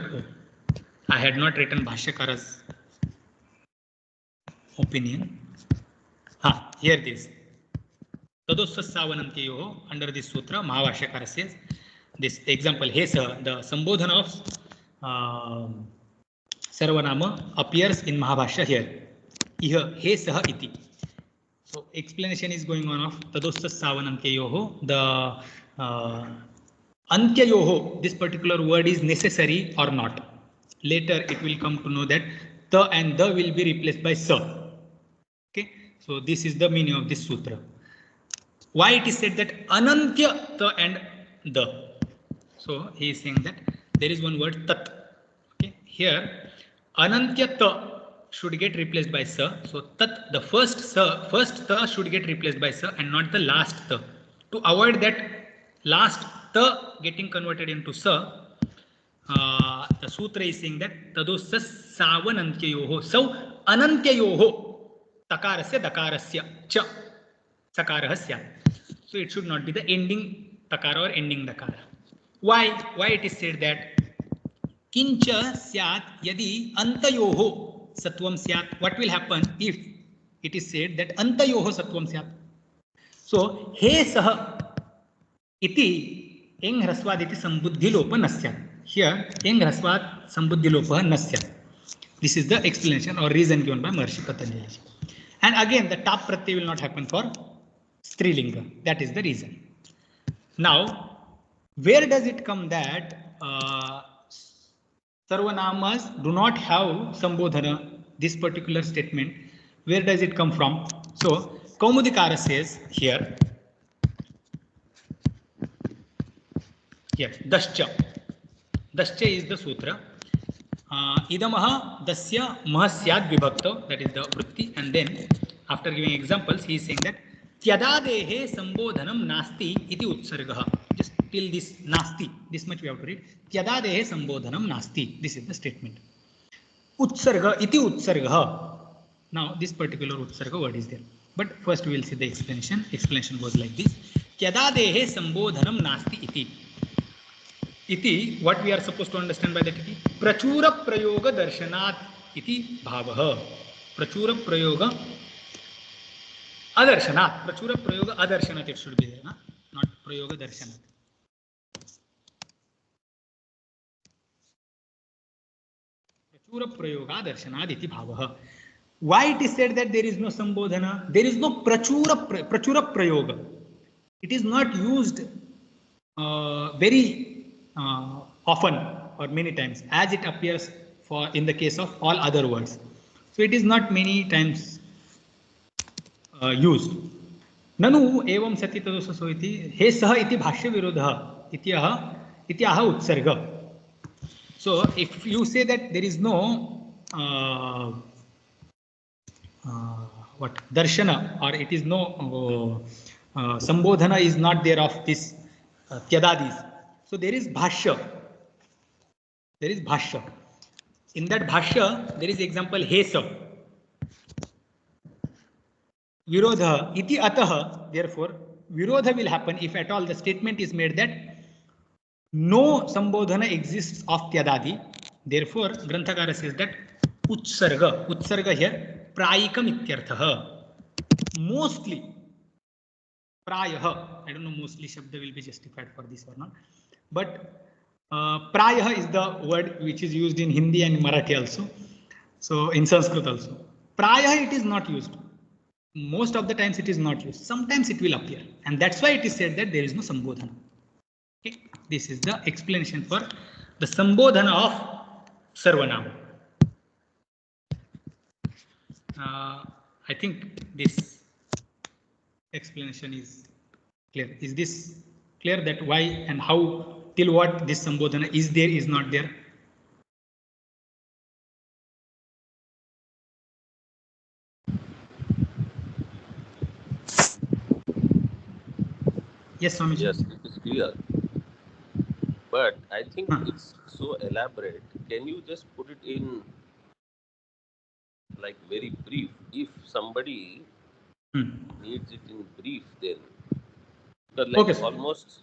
I had not written Bhashyakara's opinion. Here it is. Tadosas Savananteyoho. Under this sutra, Mahavashyakara says this example, Hesa, the Sambodhana of Sarvanama appears in Mahabhashya here. Iha he saha iti. So explanation is going on of Tadosas Savananteyoho. The Antyayoho, this particular word is necessary or not. Later it will come to know that the and the will be replaced by sa. Okay, so this is the meaning of this sutra. Why it is said that Anantya the and the? So he is saying that there is one word tat. Okay, here Anantya ta should get replaced by sa. So tat, the first ta should get replaced by sa and not the last ta. To avoid that last ta getting converted into sa, the sutra is saying that tadosas savanantyayoho. So anantyayoho takarasya dakarasya cha sakarahasya. So it should not be the ending takara or ending dakara. Why it is said that kincha syat yadi antayoho Satvam Syat? What will happen if it is said that Antayoho Satvam Syat? So, He Saha iti Eng Hrasvad iti Sambuddhilopa Nasyat. Here, Eng Hrasvad Sambuddhilopa Nasyat. This is the explanation or reason given by Maharishi Patanjali. And again, the tap pratyay will not happen for Strilinga. That is the reason. Now, where does it come that Sarvanamas do not have Sambodhana, this particular statement? Where does it come from? So, Kaumudikara says here, Dascha. Dascha is the sutra. Idamah dasya mahasyad vibhakta, that is the vritti, and then after giving examples he is saying that tyadadehe sambodhanam nasti iti utsargah. Just till this nasti, this much we have to read. Tyadadehe sambodhanam nasti, this is the statement. Utsarga iti utsargah. Now this particular utsarga word is there, but first we will see the explanation. Explanation goes like this: tyadadehe sambodhanam nasti iti. Iti, what we are supposed to understand by that iti? Prachura prayoga darshanat iti bhavah. Prachura prayoga adarshanat. Prachura prayoga adarshanat it should be there, na? Not prayoga darshanat. Prachura prayoga darshanat iti bhavah. Why it is said that there is no sambodhana? There is no prachura prayoga. It is not used very often or many times as it appears for in the case of all other words. So it is not many times used. Nanu evam sati tadosaso iti he saha iti bhashya virodha ityaha utsarga. So if you say that there is no what darshana, or it is no sambodhana is not there of this tyadadis. So there is bhashya. There is bhashya. In that bhashya, there is example hesa. Virodha iti ataha. Therefore, virodha will happen if at all the statement is made that no sambodhana exists of tyadadi. Therefore, Granthakara says that utsarga here, prayikam ityarthaha. Mostly, prayaha. I don't know, mostly shabda will be justified for this or not. But prayaha is the word which is used in Hindi and Marathi also. So in Sanskrit also. Prayaha it is not used. Most of the times it is not used. Sometimes it will appear. And that's why it is said that there is no sambodhana. Okay. This is the explanation for the sambodhana of Sarvanama. I think this explanation is clear. Is this clear that why and how, till what this sambodhana is there, is not there? Yes, Swamiji. Yes, it is clear. But I think it's so elaborate. Can you just put it in like very brief? If somebody needs it in brief, then because like Okay, almost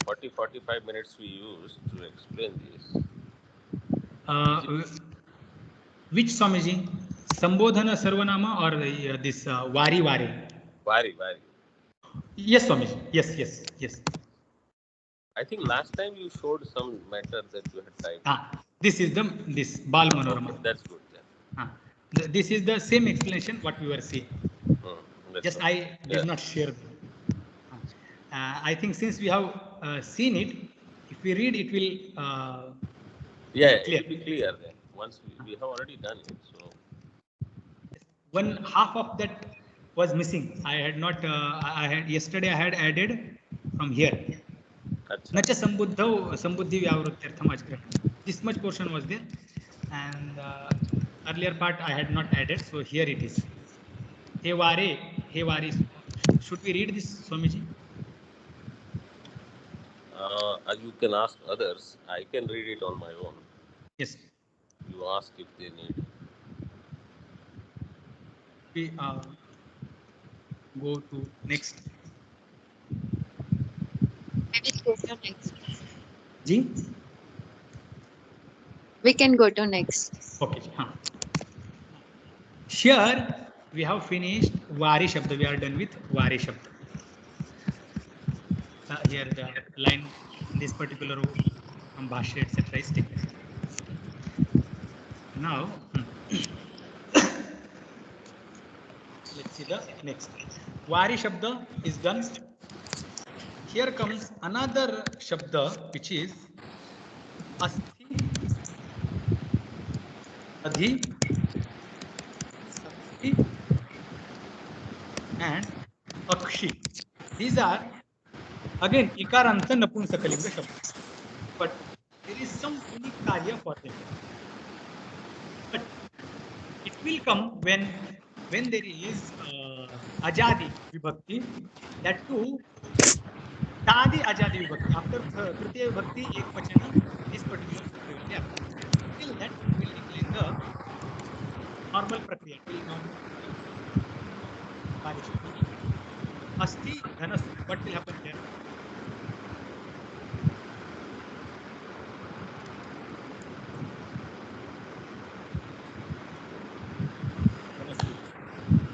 40-45 minutes we used to explain this. Which Swamiji? Sambodhana Sarvanama or this Vari Vari? Vari. Yes, Swamiji. Yes. I think last time you showed some matter that you had typed. This is this Bal Manorama. Okay, that's good then. This is the same explanation what we were seeing. Just I did not share. I think since we have seen it, if we read it will it will be clear then. Once we have already done it. So one half of that was missing. I had not. Yesterday I had added from here. Nacha sambuddhi vyavrutyartham ajgraham. This much portion was there, and earlier part I had not added. So here it is. He vari. Should we read this, Swamiji? You can ask others. I can read it on my own. Yes. You ask if they need. We go to next. We will go to next. Ji? We can go to next. Okay. Here we have finished Vari Shabda. We are done with Vari Shabda. Here the line in this particular from Bhashya etc. is taken. Now let's see the next. Vari Shabda is done. Here comes another Shabda which is Asti, Adhi, Sakti and Akshi. These are again Ikaranta Napunsakalinga Shabda. But karya for them. But it will come when there is ajadi vibhakti, that too tadi ajadi vibhakti. After tritiya vibhakti ekvachana, this particular sutta will be applied. Till that it will decline the normal prakriya. It will normal karya. Asti dhanasu. What will happen here?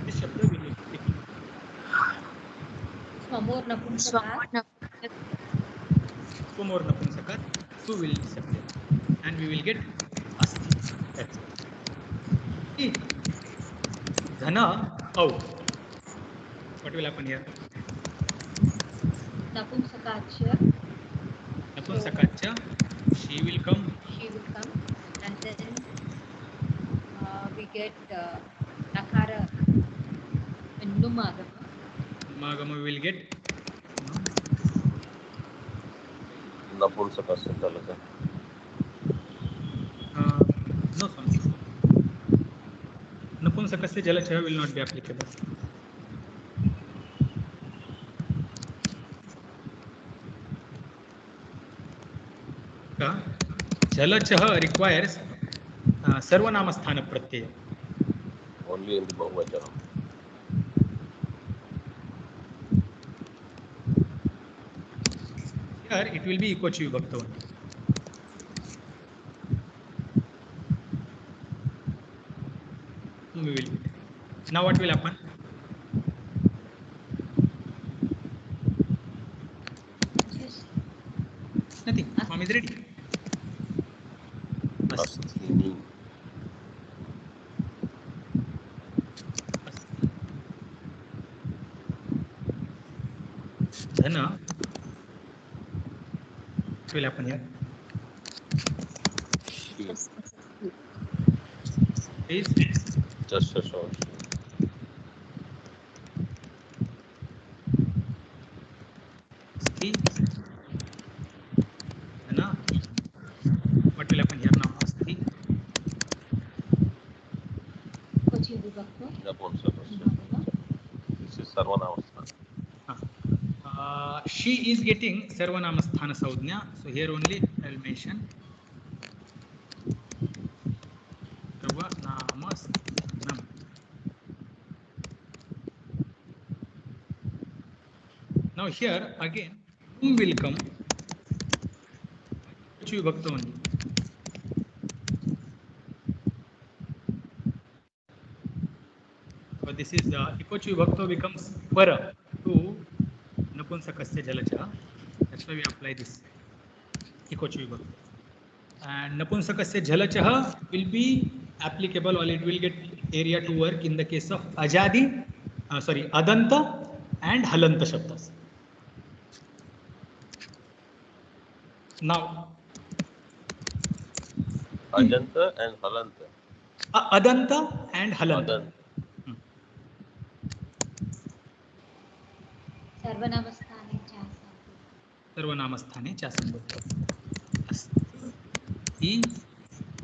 This shabda will be taken. Swamor Napumsakat. Swamor Napumsakat. Su will disappear. And we will get asti. That's it. Dhana out. What will happen here? Napumsakacha. Napumsakacha. She will come. She will come, and then we get Nakara and Numagama. Numagama will get नपुंसकस्य जलचः. no Swami. Napumsakasya jalacha will not be applicable. Jalacha requires sarvanama sthana pratyaya. Only in the Bahuvachana. Here it will be equachi vibhakta only. We will. Now what will happen? Nothing. Form is ready. Asthini. Dhana. What will happen here? Is Just a short. asti. Dhana. What will happen here now? Asti. Kochi Vibhakta. Napumsakasya. This is Sarvanamastha. She is getting sarvanama sthana saudhnya. So here only I will mention sarvanama sthanam. Now here again will come equachi vibhakta only. So this is equachi vibhakta becomes para to napumsakasya jalacha. That's why we apply this equachi vibhakta. And napumsakasya jalacha will be applicable, or it will get area to work in the case of ajadi, adanta and halanta shabdas. Now Ajanta and Halanta. adanta and halanta. Adanta. Sarvanamasthane cha. सर्वनामस्थाने च संबद्धः अस्ति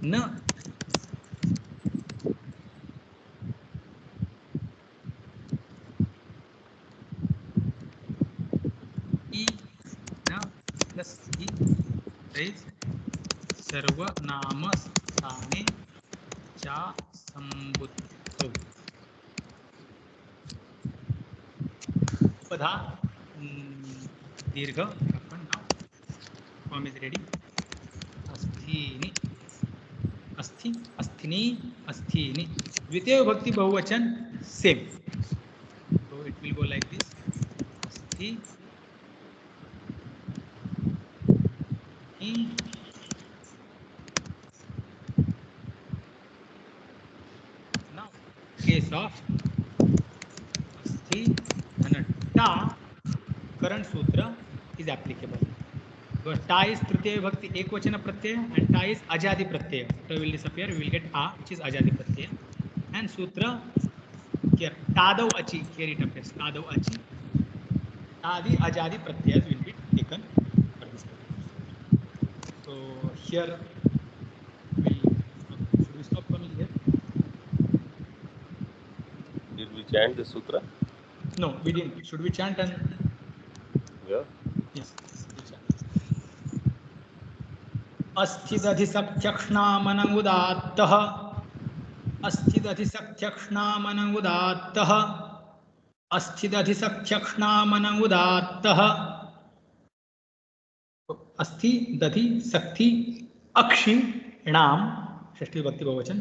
न इ न plus इ is सर्वनामस्थाने च संबद्धः पदा दीर्घ form is ready. Asthini, asthi, asthini, asthini. Dvitiya vibhakti bahuvachan same. So it will go like this. Asthi, ni. Now case of asthi and ta current sutra is applicable. Because ta is tritiya vibhakti ekvachana pratyaya and ta is ajadi pratyaya. So will disappear. We will get a, which is ajadi pratyaya. And sutra here tadav achi, here it appears tadav achi. Tadi ajadi pratyayas will be taken for this purpose. So here chant the sutra? No, we didn't. Should we chant and? Yeah. Yes. अस्थिदधिसख्यक्ष्णामनमुदात्तः अस्थिदधिसख्यक्ष्णामनमुदात्तः अस्थिदधिसख्यक्ष्णामनमुदात्तः अस्थि दधि सक्ति अक्षिणाम षष्ठी विभक्ति बहुवचन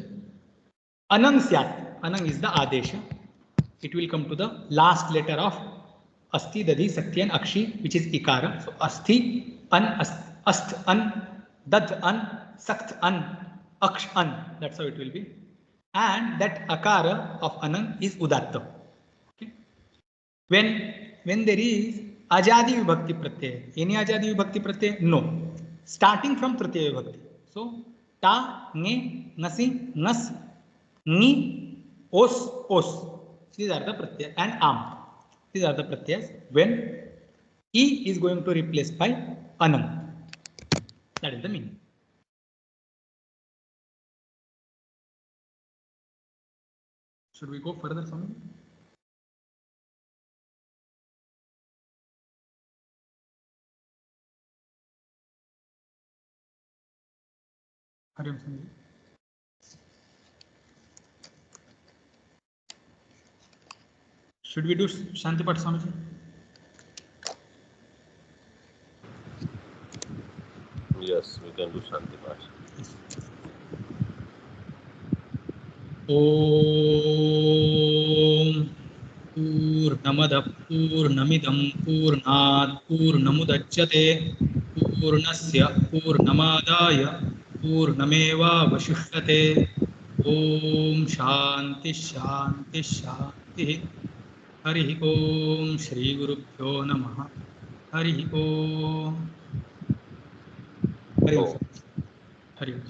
अनंग स्यात् अनंग is the आदेश it will come to the last letter of asti dadhi sakti and akshi which is ikara. So asti an ast an dad an sakt an aksh an, that's how it will be, and that akara of anang is udatta. Okay, when there is ajadi vibhakti pratyay, any ajadi vibhakti pratyay? No, starting from tritiya vibhakti. So ta nge ngasi ngas ni os os, these are the pratyas, and am, these are the pratyas when e is going to replace by anam. That is the meaning. Should we go further, Swami? Hari Om Swami. Should we do Shanti Path, Swamiji? Yes, we can do Shanti Path. Om Purnamada Purnamidam Purnat Purnamudachyate Purnasya Purnamadaya Purnameva Vashishyate. Om Shanti Shanti Shanti. Hari Om Shri Gurubhyo Namaha. Hari Om. Hari Om. Hari Om.